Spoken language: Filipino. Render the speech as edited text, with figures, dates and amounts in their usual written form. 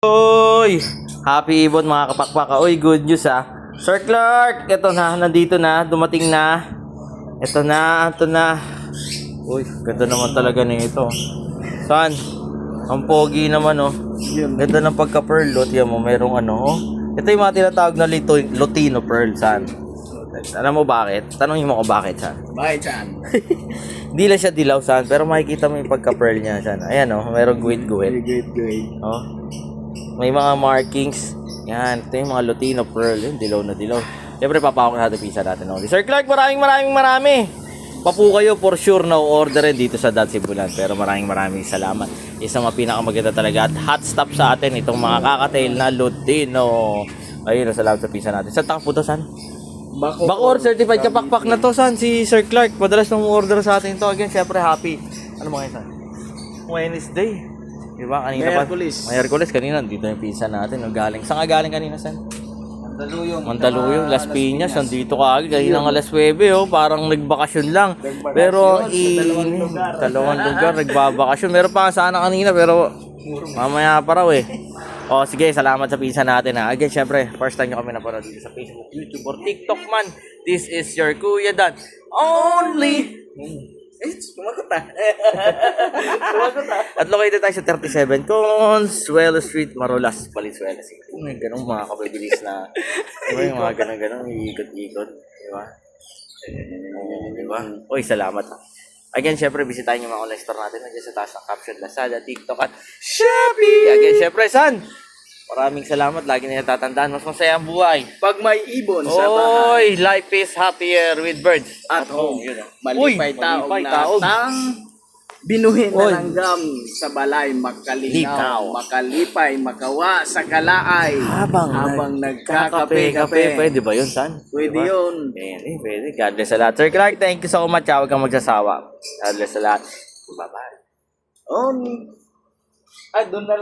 Oy! Happy Ibon mga kapakpaka. Oy, good news ah. Sir Clark, ito na, nandito na, dumating na. Ito na. Uy, ganda naman talaga nito. Saan? Ang pogi naman oh. Ganda ng pagka-pearl. Yan mo, merong ano oh. Ito yung mga tinatawag na Lutino pearl. Saan? Alam mo bakit? Tanongin mo ko bakit saan? Bakit saan? Hindi lang siya dilaw saan, pero makikita mo yung pagka-pearl niya saan. Ayan oh, merong guhit-guhit. Great. Oh. May mga markings. Yan, ito yung mga Lutino pearl. Yung dilaw na dilaw. Siyempre, papakok natin pisa natin. Sir Clark, marami. Papu kayo for sure na orderin dito sa Dad Sibulan. Pero maraming salamat. Isa mga pinakamaganda talaga at hot stop sa atin itong mga kakatail na Lutino. Ayun, salamat sa pisa natin. Saan takpo to, San? Bacoor, certified kapakpak na to, San. Si Sir Clark, madalas nung order sa atin to. Again, siyempre happy. Ano mga yun, San? Wednesday. Diba? Kanina pa. Mayerkules. Kanina, dito yung pizza natin. Galing. Saan ka galing kanina, San? Mandaluyong, Las Piñas. Nandito ka agad. Kanina nga Las 9, oh. Parang nagbakasyon lang. Pero, dalawang lugar, nagbabakasyon. Meron pa sana kanina, pero mamaya pa raw eh. O, sige, salamat sa pizza natin ha. Again, syempre, first time nyo kami napanood dito sa Facebook, YouTube, or TikTok man. This is your Kuya Dan. Only... Sumagot ah. At located tayo sa 37 Consuelo Street, Marolas, Valenzuela City. May ganun mga kabibilis na, diba, yung mga ganun, iikot-ikot, diba? Diba? Uy, salamat. Again, syempre, bisitahin yung mga online store natin. Nandiyan sa taas ng caption, Lazada, TikTok, at Shopee! Again, syempre, San? Maraming salamat. Lagi na natatandaan. Mas masaya ang buhay Pag may ibon sa bahay. Oy, life is happier with birds At home. Yun, Malipay taog na tang binuhin na langgam sa balay makalinaw, makalipay, makawa sa kalaay habang nagkakape-kape. Pwede ba yun, San? Pwede yun. Pwede. God bless sa lahat. Sir Clark, thank you so much. Huwag kang magsasawa. God bless sa lahat. Bye-bye. Doon na